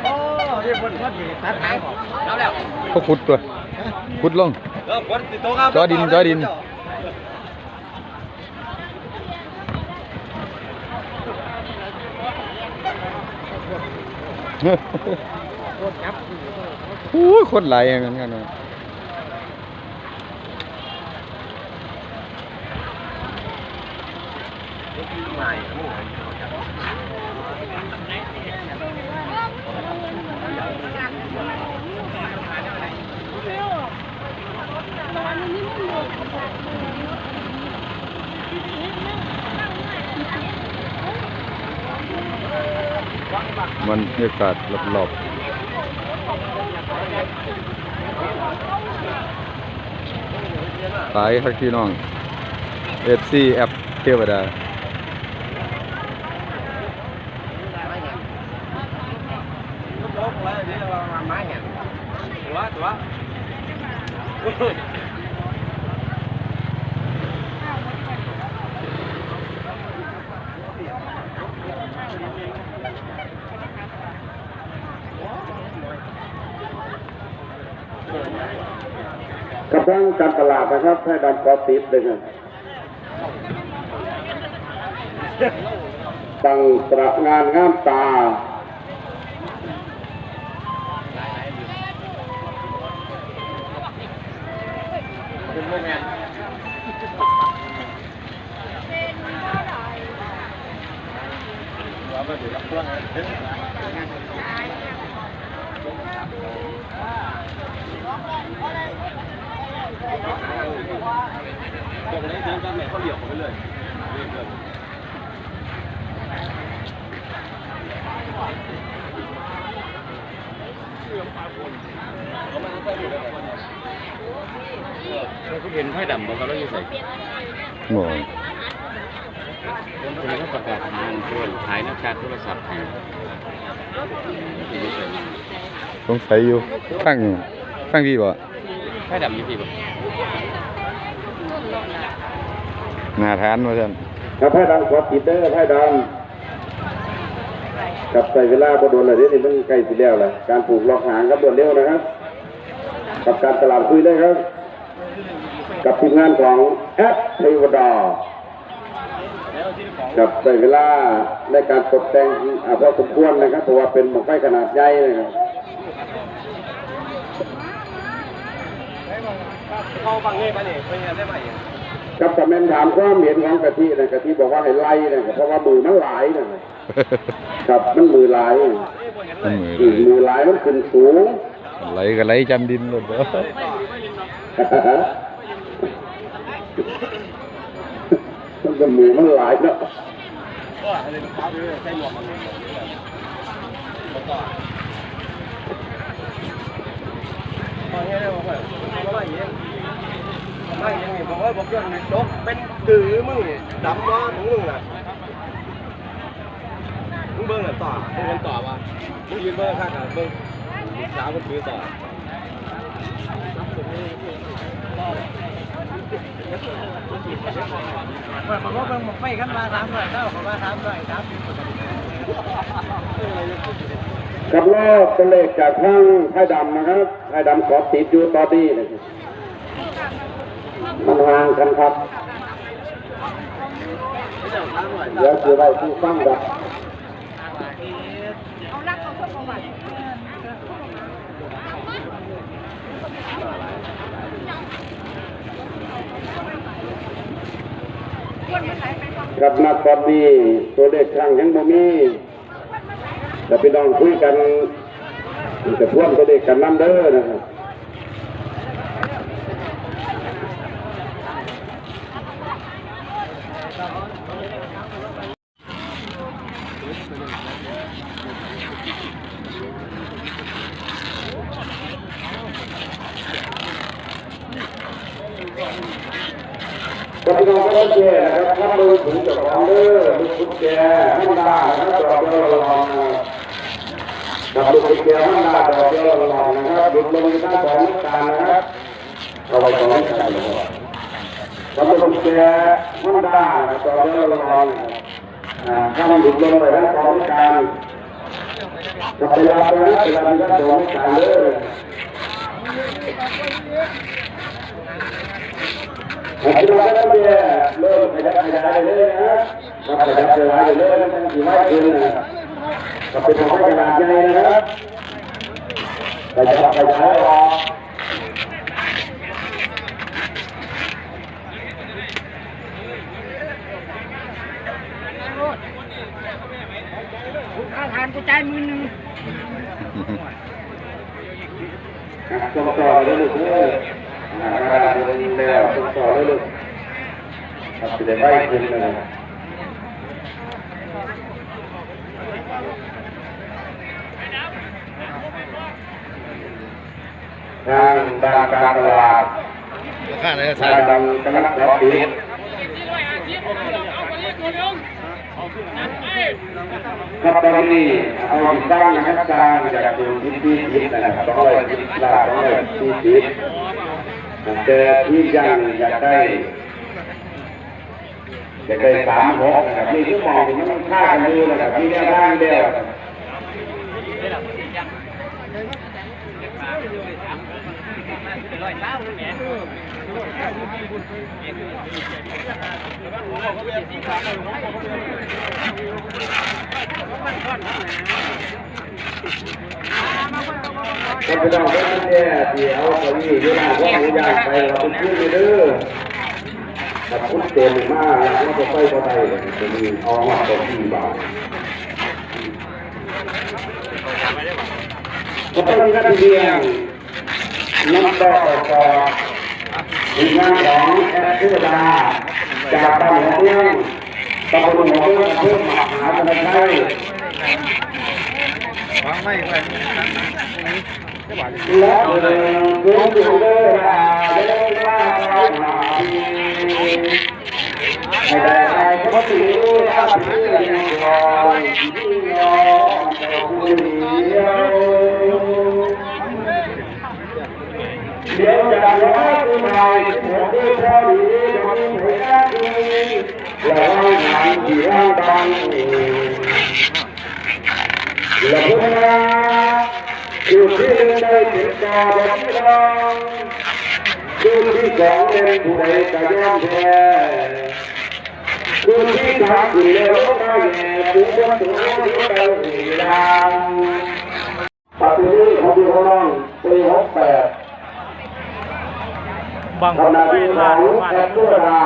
โอ้ยคนก็ดีตัดหางแล้วเขาขุดตัวขุดลงจอดินโอ้ยคนไหลอย่างนั้นกันนะมันบรรยากาศรอบๆสายครับพี่น้อง FC แอปเทวดากำลังการตลาดนะครับให้ดำกอติดเลยครับตั้งตระงานงามตาเขาเห็นไพ่ดำบอกเขาแล้วอยู่ใส่หมอคนคนนี้เขาประกาศงานเพื่อนขายหน้ากากโทรศัพท์แทนสงสัยอยู่ข้างพี่บ่ไพ่ดำอยู่พี่บ่หน้าทานว่าซั่นครับไพ่ดำกอติดเด้อไพ่ดำกับใส่เวลาพอโดนอะไรนี่มันใกล้สิแล้วแหละการปลูกล็อกหางครับรวดเร็วนะครับกับการตลาดคุยได้ครับกับทีมงานของแอปเทวดากับใส่เวลาในการตกแต่งพอสมควรนะครับเพราะว่าเป็นหมอกไฟขนาดใหญ่นะครับเขาฟังเงี้ยไปเนี่ยเป็นยังไงได้ไหมกับคอมเมนต์ถามความเห็นของกะทินะกะทิบอกว่าให้ไล่นะครับเพราะว่ามือมันหลายนะครับมันมือหลายมือหลายมันขึ้นสูงไหลก็ไหลจำดินหมดเด้อมันจะมือมันหลายเนาะไม่ยังมีบอกว่าบอกยังมีจกเป็นตือมึงดำว่ามึงน่ะมึงเบิ้งหน่อยต่อมึงเบิ้งต่อวะมึงยืนเบิ้งข้างกันเบิ้งสาวมันถือต่อผมว่าเบิ้งไม่กันมา300เท่าผมว่า300กับรอบตัวเลขจากทางไทยดำนะครับไทยดำขอติดอยู่ต่อดีนะครับมันห่างกันครับเดี๋ยวคือไว้ที่ฟังครับกับนัดตอนนี้ตัวเลขทางยังบ่มีแต่พี่น้องคุยกันจะพ่วงตัวเลขกันนั่นเด้อนะครับก็พี่น้องก็แก่นะครับถ้ามือถือจับของเด้อมือถือแก่ให้ได้นะครับจับเด้อระวัง กับลูกเกียร์มันดาดอกเดียวหลอกนะครับดุดลงในด้านของตานะครับเอาไปของกันเลยกับลูกเกียร์มันดาดอกเดียวหลอกถ้ามันดุดลงไปด้านของกลางกับเวลาไปนะเวลาที่ด้านของกลางเลยผมคิดว่าได้เริ่มขยายเลยนะครับขยายเลยมันถือว่าเกินนะกับเป็นของขนาดใหญ่นะครับขยายออกอาหารกูจ่ายมือหนึ่งต้องต่อเลยลูกเลยแล้วต้องต่อเลยลูกครับจะได้ไม่คุ้มเลยทางการตลาดทางกำลังรับปิดครับตอนนี้เอาสร้างนะครับการจากดูที่นะครับต้องเลยลาต้องเลยที่แต่ที่ยังอยากได้36นะครับนี่ที่มองมันค่ากันดูนะครับที่แนวทางเดียวก็ไปต้องเล่นเนี่ยเดี๋ยวเขามีเวลาพวกนี้อยากไปเราเป็นผู้ดีเด้อแต่พุทธเต็มมากแล้วก็จะไปก็ได้จะมีเอามาต่อที่บ้านก็ต้องมีนักเรียนน้ำต่องานของแอร์เทวดาจากบ้านหัวเมืองตำบลหัวเมืองอำเภอมหาชนชัยและเรื่องดูเลยได้มาให้ได้เขาถือว่าถือยังรอเดี๋ยวจะร้องเพลงใหม่ผมได้พอดีผมไม่ได้แล้วงานที่ร่างดังและพวกเราอยู่ที่หนึ่งได้ติดต่อกับพี่น้องอยู่ที่สองเป็นผู้ใดจะยอมแพ้อยู่ที่สามคือเลี้ยวมาแย่ผู้คนตัวนี้ไปหีดังปัจจุบันของพี่น้องปี68บางค ข น ณะ ไม่ ที่ ลา ของ มา แอดด้วยนะ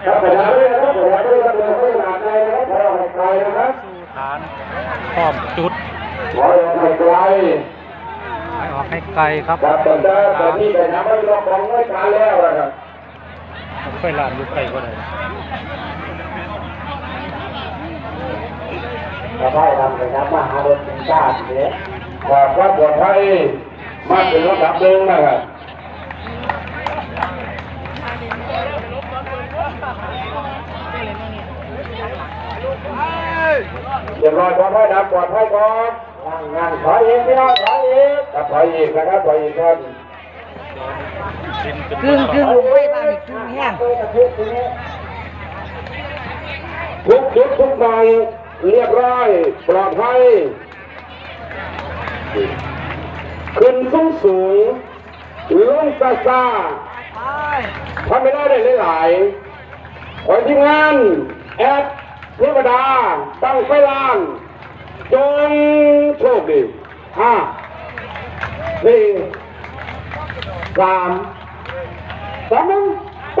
ถ้าไปได้ก็ไปได้ก็เดินไม่หนักเลยนะพอให้ไกลนะครับ สู่ฐานพร้อมจุด พอให้ไกล ออกให้ไกลครับ ครับแต่ที่ไปทำให้เราของไม่การแล้วนะครับ ไฟลานอยู่ไกลก็ได้ ถ้าพ่อทำไปทำมาหาเดินเป็นชาติเนี่ยความปลอดภัยมากเป็นระดับหนึ่งนะครับเรียบร้อยปลอดภัยนะปลอดภัยก่อนงานถอยอีกพี่น้องถอยอีกครับถอยอีกนะครับถอยอีกครับครึ่งลงไปบ้างอีกครึ่งแห้ง ทุกจุดทุกใบเรียบร้อยปลอดภัยขึ้นสูงลงซ่าทำไม่ได้เลยหลายขอที่งานแอดเทวดาตั้งไฟลานจงโชคดี5 4 3 2 1ไป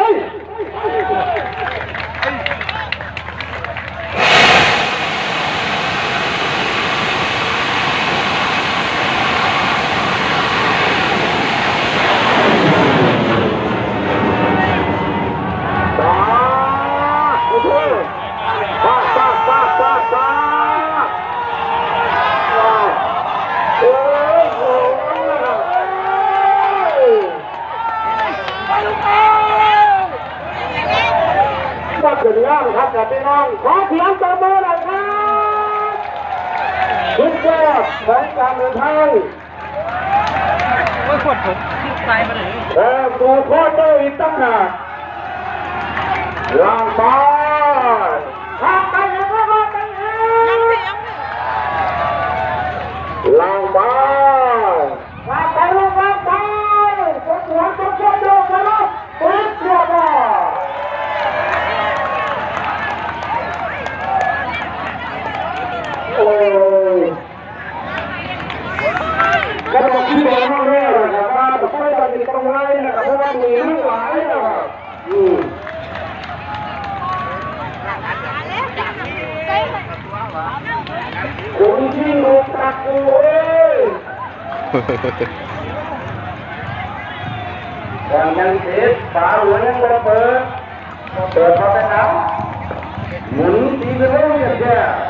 ขึ้นง่ามครับกับพี่น้องขอเสียงตบมือหน่อยครับทุกยอดของการเว ดินทาง โอ้ยขวดผมตายมาเลย สู่โคเตอร์อีกตั้งหากล่างไปล่างไปแล้วก็ล่างไปเองล่างไปล่างไปลูกล่างไปตัวหัวตัวเชือกโยกกันแล้วติดเชือกอ่ะโอ้ยก็ต้องคิดเองเรื่อยๆนะครับว่าต้องไปตัดสินตรงไหนนะครับเพราะว่ามีทั้งหลายนะครับคนที่ลงตะกูเอ้ยก่อนยังเทปฝาหัวยังไม่เปิดเข้าไปครับหมุนตีไปเรื่อยๆ